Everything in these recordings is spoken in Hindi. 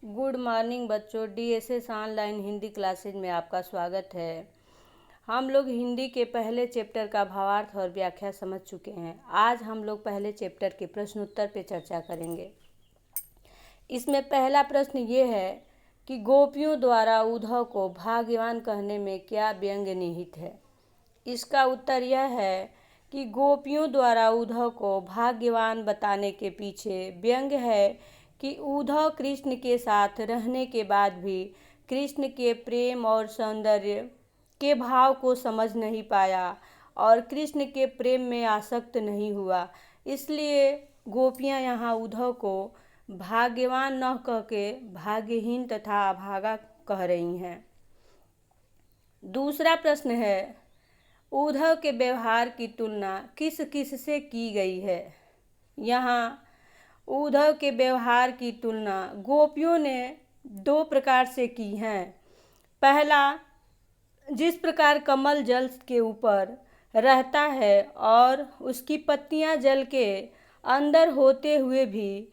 गुड मॉर्निंग बच्चों। डीएसएस ऑनलाइन हिंदी क्लासेज में आपका स्वागत है। हम लोग हिंदी के पहले चैप्टर का भावार्थ और व्याख्या समझ चुके हैं। आज हम लोग पहले चैप्टर के प्रश्नोत्तर पे चर्चा करेंगे। इसमें पहला प्रश्न ये है कि गोपियों द्वारा उद्धव को भाग्यवान कहने में क्या व्यंग्य निहित है। इसका उत्तर यह है कि गोपियों द्वारा उद्धव को भाग्यवान बताने के पीछे व्यंग्य है कि उद्धव कृष्ण के साथ रहने के बाद भी कृष्ण के प्रेम और सौंदर्य के भाव को समझ नहीं पाया और कृष्ण के प्रेम में आसक्त नहीं हुआ। इसलिए गोपियाँ यहाँ उद्धव को भाग्यवान न कह के भाग्यहीन तथा अभागा कह रही हैं। दूसरा प्रश्न है, उद्धव के व्यवहार की तुलना किस किस से की गई है। यहाँ उद्धव के व्यवहार की तुलना गोपियों ने दो प्रकार से की है। पहला, जिस प्रकार कमल जल के ऊपर रहता है और उसकी पत्तियां जल के अंदर होते हुए भी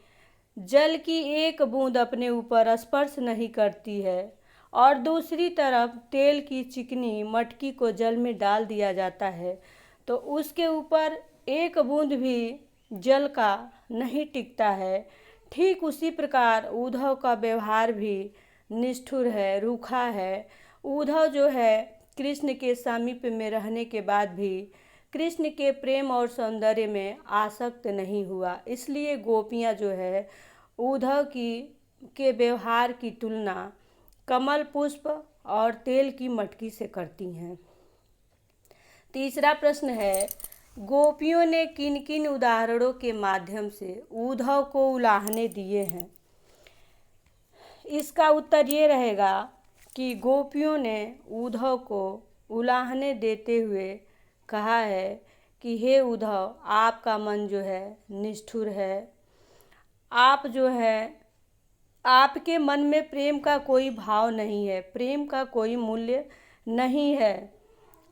जल की एक बूंद अपने ऊपर स्पर्श नहीं करती है, और दूसरी तरफ तेल की चिकनी मटकी को जल में डाल दिया जाता है तो उसके ऊपर एक बूंद भी जल का नहीं टिकता है। ठीक उसी प्रकार उद्धव का व्यवहार भी निष्ठुर है, रूखा है। उद्धव जो है कृष्ण के सामीप्य में रहने के बाद भी कृष्ण के प्रेम और सौंदर्य में आसक्त नहीं हुआ। इसलिए गोपियाँ जो है उद्धव के व्यवहार की तुलना कमल पुष्प और तेल की मटकी से करती हैं। तीसरा प्रश्न है, गोपियों ने किन किन उदाहरणों के माध्यम से उद्धव को उलाहने दिए हैं। इसका उत्तर ये रहेगा कि गोपियों ने उद्धव को उलाहने देते हुए कहा है कि हे उद्धव, आपका मन जो है निष्ठुर है। आप जो है, आपके मन में प्रेम का कोई भाव नहीं है, प्रेम का कोई मूल्य नहीं है।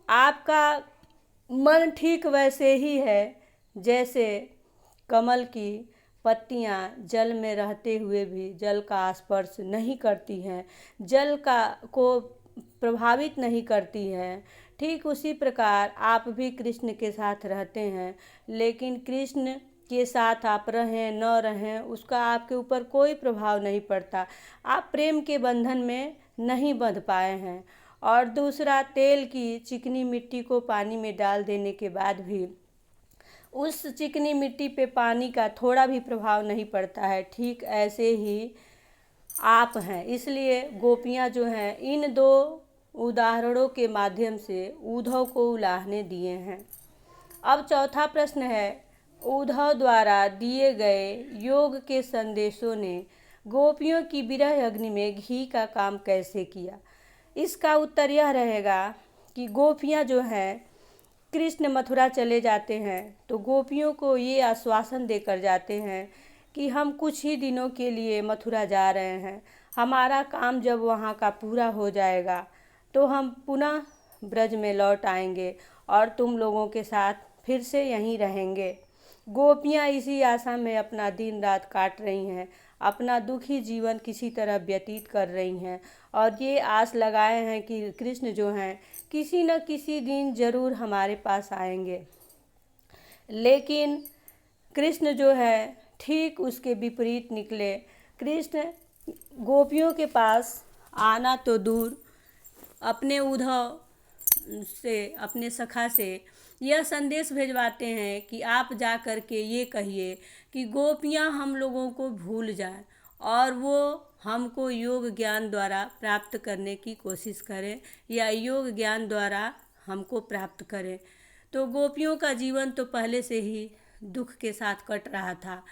आपका मन ठीक वैसे ही है जैसे कमल की पत्तियां जल में रहते हुए भी जल का स्पर्श नहीं करती हैं, जल को प्रभावित नहीं करती हैं। ठीक उसी प्रकार आप भी कृष्ण के साथ रहते हैं, लेकिन कृष्ण के साथ आप रहें न रहें उसका आपके ऊपर कोई प्रभाव नहीं पड़ता। आप प्रेम के बंधन में नहीं बंध पाए हैं। और दूसरा, तेल की चिकनी मिट्टी को पानी में डाल देने के बाद भी उस चिकनी मिट्टी पे पानी का थोड़ा भी प्रभाव नहीं पड़ता है। ठीक ऐसे ही आप हैं। इसलिए गोपियाँ जो हैं इन दो उदाहरणों के माध्यम से उद्धव को उलाहने दिए हैं। अब चौथा प्रश्न है, उद्धव द्वारा दिए गए योग के संदेशों ने गोपियों की विरह अग्नि में घी का काम कैसे किया। इसका उत्तर यह रहेगा कि गोपियाँ जो हैं कृष्ण मथुरा चले जाते हैं तो गोपियों को ये आश्वासन देकर जाते हैं कि हम कुछ ही दिनों के लिए मथुरा जा रहे हैं, हमारा काम जब वहाँ का पूरा हो जाएगा तो हम पुनः ब्रज में लौट आएंगे और तुम लोगों के साथ फिर से यहीं रहेंगे। गोपियाँ इसी आशा में अपना दिन रात काट रही हैं, अपना दुखी जीवन किसी तरह व्यतीत कर रही हैं और ये आस लगाए हैं कि कृष्ण जो हैं किसी न किसी दिन ज़रूर हमारे पास आएंगे। लेकिन कृष्ण जो है ठीक उसके विपरीत निकले। कृष्ण गोपियों के पास आना तो दूर, अपने उद्धव से, अपने सखा से यह संदेश भेजवाते हैं कि आप जा कर के ये कहिए कि गोपियाँ हम लोगों को भूल जाएं और वो हमको योग ज्ञान द्वारा प्राप्त करने की कोशिश करें या योग ज्ञान द्वारा हमको प्राप्त करें। तो गोपियों का जीवन तो पहले से ही दुख के साथ कट रहा था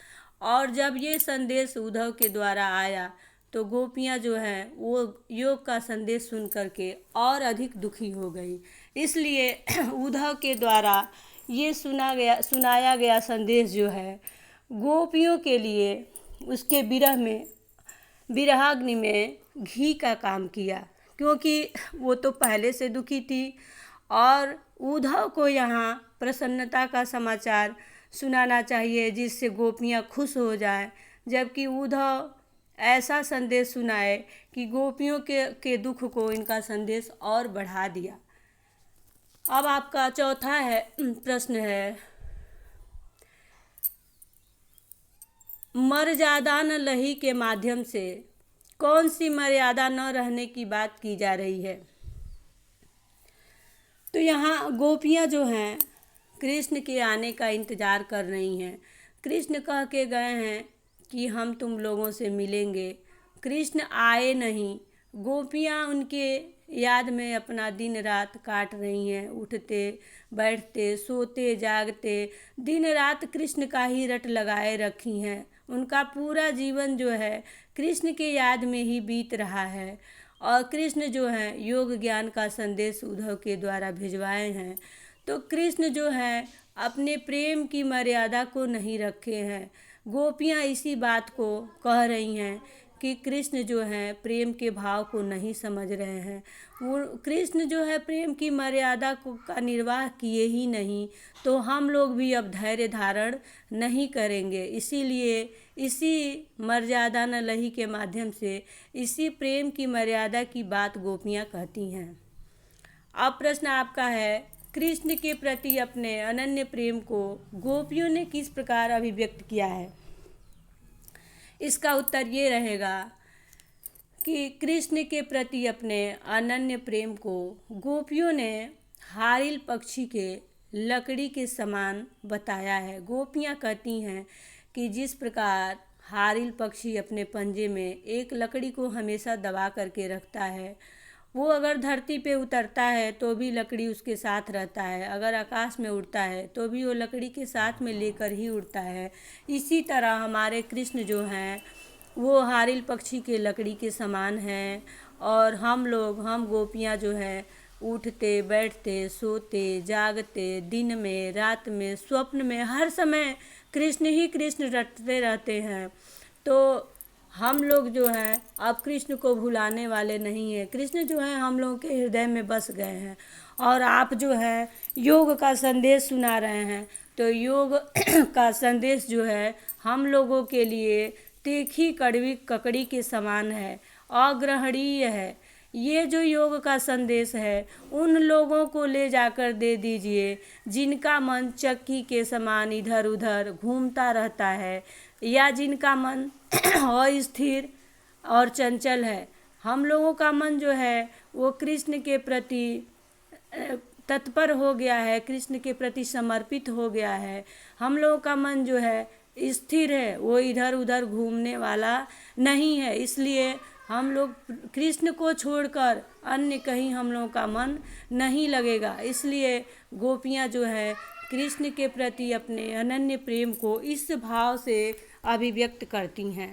और जब ये संदेश उद्धव के द्वारा आया तो गोपियाँ जो हैं वो योग का संदेश सुन करके और अधिक दुखी हो गई। इसलिए उद्धव के द्वारा ये सुनाया गया संदेश जो है गोपियों के लिए उसके विरहाग्नि में घी का काम किया, क्योंकि वो तो पहले से दुखी थी और उद्धव को यहाँ प्रसन्नता का समाचार सुनाना चाहिए जिससे गोपियाँ खुश हो जाए, जबकि उद्धव ऐसा संदेश सुनाए कि गोपियों के दुख को इनका संदेश और बढ़ा दिया। अब आपका चौथा प्रश्न है, मर्यादा न लही के माध्यम से कौन सी मर्यादा न रहने की बात की जा रही है। तो यहाँ गोपियाँ जो हैं कृष्ण के आने का इंतज़ार कर रही हैं। कृष्ण कह के गए हैं कि हम तुम लोगों से मिलेंगे, कृष्ण आए नहीं। गोपियाँ उनके याद में अपना दिन रात काट रही हैं, उठते बैठते सोते जागते दिन रात कृष्ण का ही रट लगाए रखी हैं। उनका पूरा जीवन जो है कृष्ण के याद में ही बीत रहा है। और कृष्ण जो है योग ज्ञान का संदेश उद्धव के द्वारा भिजवाए हैं। तो कृष्ण जो है अपने प्रेम की मर्यादा को नहीं रखे हैं। गोपियाँ इसी बात को कह रही हैं कि कृष्ण जो है प्रेम के भाव को नहीं समझ रहे हैं। वो कृष्ण जो है प्रेम की मर्यादा का निर्वाह किए ही नहीं, तो हम लोग भी अब धैर्य धारण नहीं करेंगे। इसीलिए इसी मर्यादा न लही के माध्यम से इसी प्रेम की मर्यादा की बात गोपियाँ कहती हैं। अब प्रश्न आपका है, कृष्ण के प्रति अपने अनन्य प्रेम को गोपियों ने किस प्रकार अभिव्यक्त किया है। इसका उत्तर ये रहेगा कि कृष्ण के प्रति अपने अनन्य प्रेम को गोपियों ने हारिल पक्षी के लकड़ी के समान बताया है। गोपियाँ कहती हैं कि जिस प्रकार हारिल पक्षी अपने पंजे में एक लकड़ी को हमेशा दबा करके रखता है, वो अगर धरती पे उतरता है तो भी लकड़ी उसके साथ रहता है, अगर आकाश में उड़ता है तो भी वो लकड़ी के साथ में लेकर ही उड़ता है। इसी तरह हमारे कृष्ण जो हैं वो हारिल पक्षी के लकड़ी के समान हैं। और हम गोपियाँ जो हैं उठते बैठते सोते जागते दिन में रात में स्वप्न में हर समय कृष्ण ही कृष्ण रटते रहते हैं। तो हम लोग जो हैं अब कृष्ण को भुलाने वाले नहीं हैं। कृष्ण जो है हम लोगों के हृदय में बस गए हैं। और आप जो है योग का संदेश सुना रहे हैं, तो योग का संदेश जो है हम लोगों के लिए तीखी कड़वी ककड़ी के समान है, अग्रहणीय है। ये जो योग का संदेश है उन लोगों को ले जाकर दे दीजिए जिनका मन चक्की के समान इधर उधर घूमता रहता है, या जिनका मन अस्थिर और चंचल है। हम लोगों का मन जो है वो कृष्ण के प्रति तत्पर हो गया है, कृष्ण के प्रति समर्पित हो गया है। हम लोगों का मन जो है स्थिर है, वो इधर उधर घूमने वाला नहीं है। इसलिए हम लोग कृष्ण को छोड़कर अन्य कहीं हम लोगों का मन नहीं लगेगा। इसलिए गोपियाँ जो है कृष्ण के प्रति अपने अनन्य प्रेम को इस भाव से अभिव्यक्त करती हैं।